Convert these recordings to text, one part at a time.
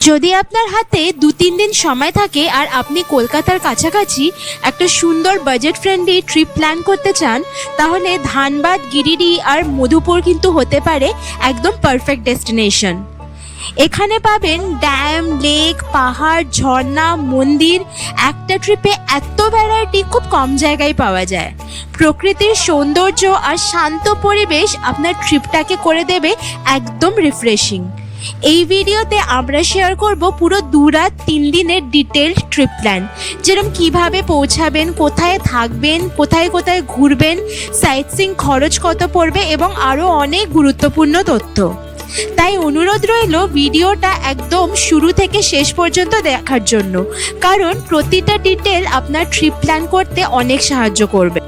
যদি আপনার হাতে 2-3 দিন সময় থাকে আর আপনি কলকাতার কাছাকাছি একটা সুন্দর বাজেট ফ্রেন্ডলি ট্রিপ প্ল্যান করতে চান, তাহলে ধানবাদ, গিরিডি আর মধুপুর কিন্তু হতে পারে একদম পারফেক্ট ডেস্টিনেশন। এখানে পাবেন ড্যাম, লেক, পাহাড়, ঝর্ণা, মন্দির। একটা ট্রিপে এত ভ্যারাইটি খুব কম জায়গায় পাওয়া যায়। প্রকৃতির সৌন্দর্য আর শান্ত পরিবেশ আপনার ট্রিপটাকে করে দেবে একদম রিফ্রেশিং। এই ভিডিওতে আমরা শেয়ার করব পুরো 2 রাত 3 দিনের ডিটেইলড ট্রিপ প্ল্যান, যেরকম কিভাবে পৌঁছাবেন, কোথায় থাকবেন, কোথায় কোথায় ঘুরবেন, সাইট সিইং খরচ কত পড়বে এবং আরও অনেক গুরুত্বপূর্ণ তথ্য। তাই অনুরোধ রইল ভিডিওটা একদম শুরু থেকে শেষ পর্যন্ত দেখার জন্য, কারণ প্রতিটা ডিটেল আপনার ট্রিপ প্ল্যান করতে অনেক সাহায্য করবে।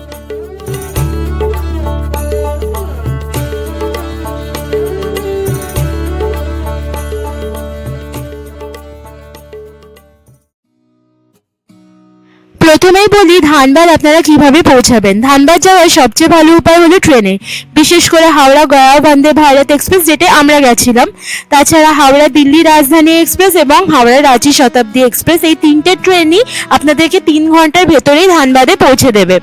প্রথমেই বলি ধানবাদ আপনারা কিভাবে পৌঁছাবেন। ধানবাদ যাওয়ার সবচেয়ে ভালো উপায় হলো ট্রেনে, বিশেষ করে হাওড়া গয়া বন্দে ভারত এক্সপ্রেস, যেটা আমরা গেছিলাম। তাছাড়া হাওড়া দিল্লি রাজধানী এক্সপ্রেস এবং হাওড়া রাঁচি শতাব্দী এক্সপ্রেস, এই 3টে ট্রেনই আপনাদেরকে 3 ঘন্টার ভেতরেই ধানবাদে পৌঁছে দেবে।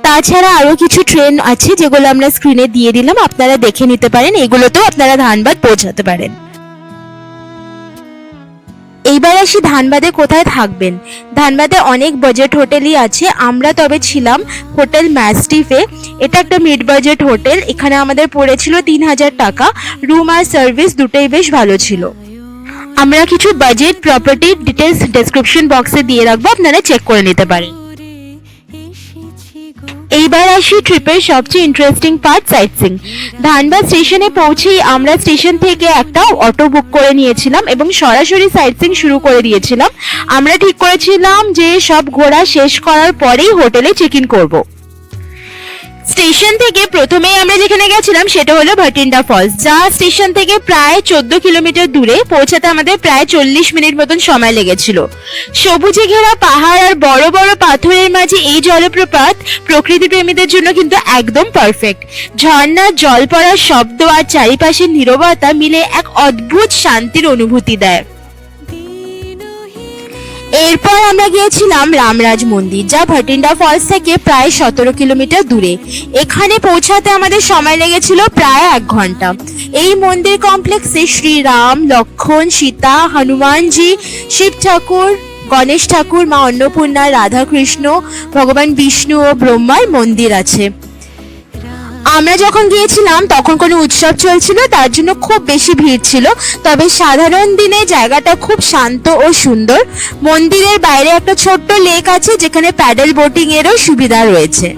তাছাড়া আরও কিছু ট্রেন আছে যেগুলো আমরা স্ক্রিনে দিয়ে দিলাম, আপনারা দেখে নিতে পারেন, এগুলোতেও আপনারা ধানবাদ পৌঁছাতে পারেন। এইবার আসি ধানবাদে কোথায় থাকবেন। ধানবাদে অনেক বাজেট হোটেলই আছে। আমরা তবে ছিলাম হোটেল ম্যাস্টিফে। এটা একটা মিড বাজেট হোটেল। এখানে আমাদের পড়েছিল 3000 টাকা। রুম আর সার্ভিস দুটোই বেশ ভালো ছিল। আমরা কিছু বাজেট প্রপার্টি ডিটেলস ডেসক্রিপশন বক্সে দিয়ে রাখবো, আপনারা চেক করে নিতে পারেন। এইবার আসি ট্রিপের সবচেয়ে interesting part, site seeing. Dhanbad স্টেশনে পৌঁছেই আমরা স্টেশন থেকে একটা অটো বুক করে নিয়েছিলাম এবং সরাসরি সাইট সিইং শুরু করে দিয়েছিলাম। আমরা ঠিক করেছিলাম যে সব ঘোরা শেষ করার পরেই হোটেলে চেক ইন করবো। স্টেশন থেকে প্রথমেই আমরা যেখানে গেছিলাম সেটা হলো ভাটিন্ডা ফলস, যা স্টেশন থেকে প্রায় 14 কিলোমিটার দূরে। পৌঁছাতে আমাদের প্রায় 40 মিনিট মতন সময় লেগেছিল। সবুজে ঘেরা পাহাড় আর বড় বড় পাথরের মাঝে এই জলপ্রপাত প্রকৃতি প্রেমীদের জন্য কিন্তু একদম পারফেক্ট। ঝর্ণার জল পড়ার শব্দ আর চারিপাশের নীরবতা মিলে এক অদ্ভুত শান্তির অনুভূতি দেয়। এরপর আমরা গিয়েছিলাম রামরাজ মন্দির, যা ভাটিন্ডা ফলস থেকে প্রায় 17 কিলোমিটার দূরে। এখানে পৌঁছাতে আমাদের সময় লেগেছিল প্রায় 1 ঘন্টা। এই মন্দির কমপ্লেক্সে শ্রীরাম, লক্ষ্মণ, সীতা, হনুমানজি, শিব ঠাকুর, গণেশ ঠাকুর, মা অন্নপূর্ণা, রাধাকৃষ্ণ, ভগবান বিষ্ণু ও ব্রহ্মার মন্দির আছে। আমরা যখন গিয়েছিলাম তখন কোনো উৎসব চলছিল, তার জন্য খুব বেশি ভিড় ছিল। তবে সাধারণ দিনে জায়গাটা খুব শান্ত ও সুন্দর। মন্দিরের বাইরে একটা ছোট্ট লেক আছে, যেখানে প্যাডেল বোটিং এরও সুবিধা রয়েছে।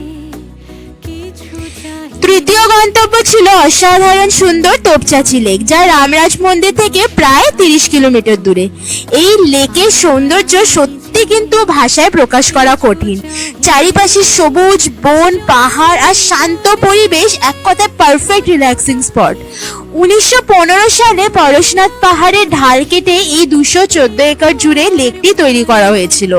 তৃতীয় গন্তব্য ছিল অসাধারণ সুন্দর তোপচাঁচি লেক, যা রামরাজ মন্দির থেকে প্রায় 30 কিলোমিটার দূরে। এই লেকের সৌন্দর্য সত্যি কিন্তু ভাষায় প্রকাশ করা কঠিন। চারিপাশে সবুজ বন, পাহাড় আর শান্ত পরিবেশ, এক কথায় পারফেক্ট রিল্যাক্সিং স্পট। 1915 সালে পরশনাথ পাহাড়ের ঢাল কেটে এই 214 একর জুড়ে লেকটি তৈরি করা হয়েছিল।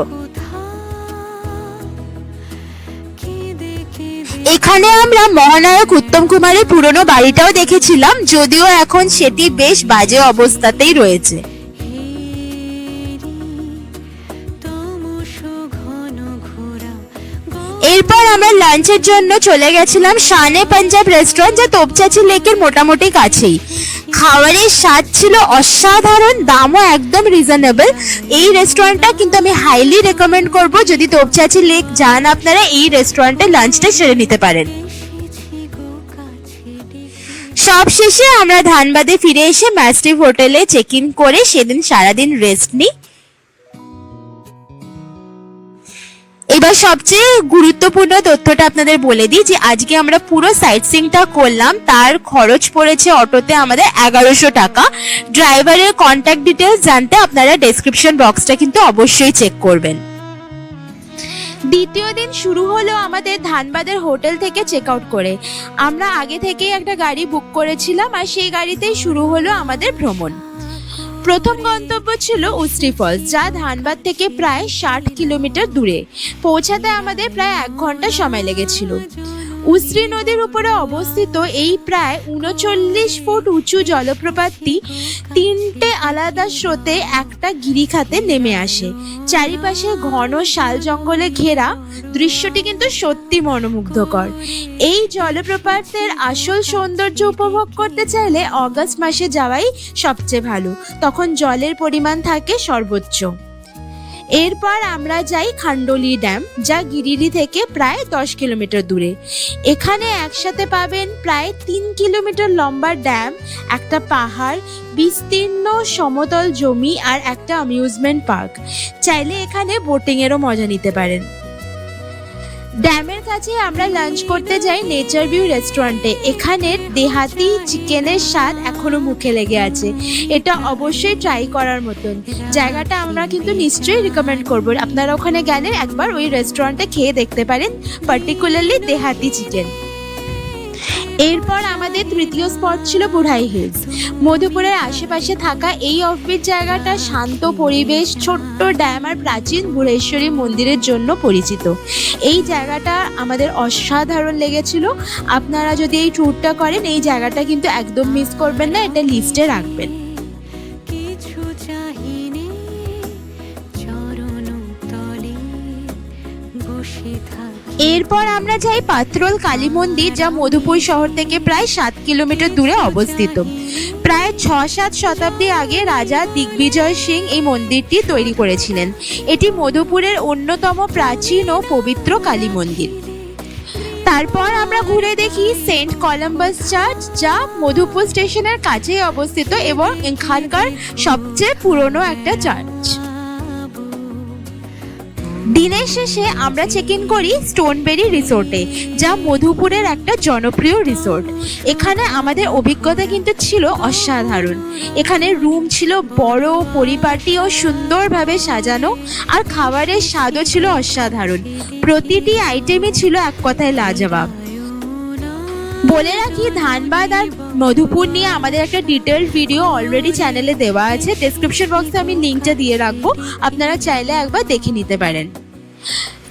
এখানে আমরা মহানায়ক উত্তম কুমারের পুরনো বাড়িটাও দেখেছিলাম, যদিও এখন সেটি বেশ বাজে অবস্থাতেই রয়েছে। এরপর আমরা লাঞ্চের জন্য চলে গেছিলাম শান এ পাঞ্জাব রেস্টুরেন্ট, যা তোপচাঁচি লেকের মোটামুটি কাছেই। খাবারের স্বাদ ছিল অসাধারণ, দামও একদম রিজনেবল। এই রেস্টুরেন্টটা কিন্তু আমি হাইলি রেকমেন্ড করব। যদি তোপচাঁচি লেক যান আপনারা, এই রেস্টুরেন্টে লাঞ্চটা সেরে নিতে পারেন। সব শেষে আমরা ধানবাদে ফিরে এসে ম্যাস্টিফ হোটেলে চেক ইন করে সেদিন সারাদিন রেস্ট নিই। এবার সবচেয়ে গুরুত্বপূর্ণ তথ্যটা আপনাদের বলে দিই যে আজকে আমরা পুরো সাইট সিইংটা করলাম, তার খরচ পড়েছে অটোতে আমাদের 1100 টাকা। ড্রাইভারের কন্ট্যাক্ট ডিটেলস জানতে আপনারা ডেসক্রিপশন বক্সটা কিন্তু অবশ্যই চেক করবেন। দ্বিতীয় দিন শুরু হলো আমাদের ধানবাদের হোটেল থেকে চেক আউট করে। আমরা আগে থেকেই একটা গাড়ি বুক করেছিলাম আর সেই গাড়িতেই শুরু হলো আমাদের ভ্রমণ। প্রথম গন্তব্য ছিল উস্ত্রি ফলস, যা ধানবাদ থেকে প্রায় 60 কিলোমিটার দূরে। পৌঁছাতে আমাদের প্রায় 1 ঘন্টা সময় লেগেছিল। উসরি নদীর উপরে অবস্থিত এই প্রায় ৩৯ ফুট উঁচু জলপ্রপাতটি 3টে আলাদা স্রোতে একটা গিরিখাতে নেমে আসে। চারিপাশে ঘন শাল জঙ্গলে ঘেরা দৃশ্যটি কিন্তু সত্যি মনোমুগ্ধকর। এই জলপ্রপাতের আসল সৌন্দর্য উপভোগ করতে চাইলে অগাস্ট মাসে যাওয়াই সবচেয়ে ভালো, তখন জলের পরিমাণ থাকে সর্বোচ্চ। এরপর আমরা যাই খান্ডোলি ড্যাম, যা গিরিডি থেকে প্রায় 10 কিলোমিটার দূরে। এখানে একসাথে পাবেন প্রায় 3 কিলোমিটার লম্বা ড্যাম, একটা পাহাড়, বিস্তীর্ণ সমতল জমি আর একটা অ্যামিউজমেন্ট পার্ক। চাইলে এখানে বোটিংয়েরও মজা নিতে পারেন। ড্যামের কাছে আমরা লাঞ্চ করতে যাই নেচার ভিউ রেস্টুরেন্টে। এখানের দেহাতি চিকেনের স্বাদ এখনো মুখে লেগে আছে, এটা অবশ্যই ট্রাই করার মতন। জায়গাটা আমরা কিন্তু নিশ্চয়ই রিকমেন্ড করবো, আপনারা ওখানে গেলে একবার ওই রেস্টুরেন্টে খেয়ে দেখতে পারেন, পার্টিকুলারলি দেহাতি চিকেন। এরপর আমাদের তৃতীয় স্পট ছিল বুড়াই হিলস। মধুপুরের আশেপাশে থাকা এই অফবিট জায়গাটা শান্ত পরিবেশ, ছোট্ট ড্যাম আর প্রাচীন বুড়েশ্বরী মন্দিরের জন্য পরিচিত। এই জায়গাটা আমাদের অসাধারণ লেগেছিল। আপনারা যদি এই ট্যুরটা করেন এই জায়গাটা কিন্তু একদম মিস করবেন না, এটা লিস্টে রাখবেন। এরপর আমরা যাই পাত্রল কালী মন্দির, যা মধুপুর শহর থেকে প্রায় 7 কিলোমিটার দূরে অবস্থিত। প্রায় 6-7 শতাব্দী আগে রাজা দিগ্বিজয় সিং এই মন্দিরটি তৈরি করেছিলেন। এটি মধুপুরের অন্যতম প্রাচীন ও পবিত্র কালী মন্দির। তারপর আমরা ঘুরে দেখি সেন্ট কলম্বাস চার্চ, যা মধুপুর স্টেশনের কাছেই অবস্থিত এবং এখানকার সবচেয়ে পুরনো একটা চার্চ। দিনের শেষে আমরা চেক ইন করি স্টোনবেরি রিসোর্টে, যা মধুপুরের একটা জনপ্রিয় রিসোর্ট। এখানে আমাদের অভিজ্ঞতা কিন্তু ছিল অসাধারণ। এখানে রুম ছিল বড়, পরিপাটি ও সুন্দরভাবে সাজানো, আর খাবারের স্বাদও ছিল অসাধারণ। প্রতিটি আইটেমই ছিল এক কথায় লাজবাব। বলে রাখি, ধানবাদ আর মধুপুর নিয়ে আমাদের একটা ডিটেলড ভিডিও অলরেডি চ্যানেলে দেওয়া আছে, ডেসক্রিপশন বক্সে আমি লিঙ্কটা দিয়ে রাখবো, আপনারা চাইলে একবার দেখে নিতে পারেন।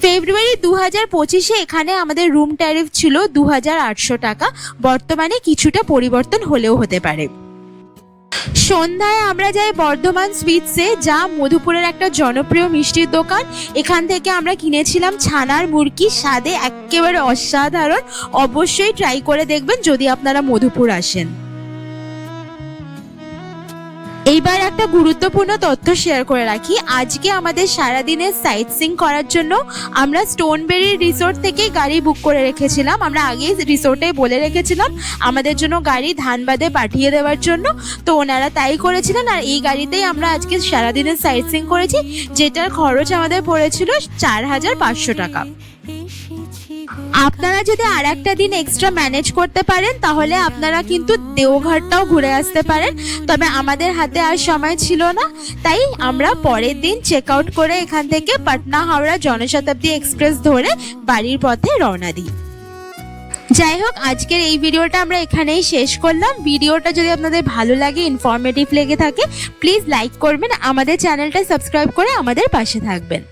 ফেব্রুয়ারি 2025-এ এখানে আমাদের রুম ট্যারিফ ছিল 2800 টাকা। বর্তমানে কিছুটা পরিবর্তন হলেও হতে পারে। সন্ধ্যায় আমরা যাই বর্ধমান সুইটসে, যা মধুপুরের একটা জনপ্রিয় মিষ্টির দোকান। এখান থেকে আমরা কিনেছিলাম ছানার মুরকি, স্বাদে একেবারে অসাধারণ। অবশ্যই ট্রাই করে দেখবেন যদি আপনারা মধুপুর আসেন। এইবার একটা গুরুত্বপূর্ণ তথ্য শেয়ার করে রাখি। আজকে আমাদের সারাদিনের সাইট সিং করার জন্য আমরা স্টোনবেরি রিসোর্ট থেকে গাড়ি বুক করে রেখেছিলাম। আমরা আগেই রিসোর্টে বলে রেখেছিলাম আমাদের জন্য গাড়ি ধানবাদে পাঠিয়ে দেওয়ার জন্য, তো ওনারা তাই করেছিলেন। আর এই গাড়িতেই আমরা আজকে সারাদিনের সাইট সিং করেছি, যেটার খরচ আমাদের পড়েছিল 4500 টাকা। আপনারা যদি আর একটা দিন এক্সট্রা ম্যানেজ করতে পারেন তাহলে আপনারা কিন্তু দেওঘরটাও ঘুরে আসতে পারেন, তবে আমাদের হাতে আর সময় ছিল না, তাই আমরা পরের দিন চেক আউট করে এখান থেকে পাটনা হাওড়া জনশতাব্দী এক্সপ্রেস ধরে বাড়ির পথে রওনা দিই। যাই হোক, আজকের এই ভিডিওটা আমরা এখানেই শেষ করলাম। ভিডিওটা যদি আপনাদের ভালো লাগে, ইনফরমেটিভ লেগে থাকে, প্লিজ লাইক করবেন, আমাদের চ্যানেলটা সাবস্ক্রাইব করে আমাদের পাশে থাকবেন।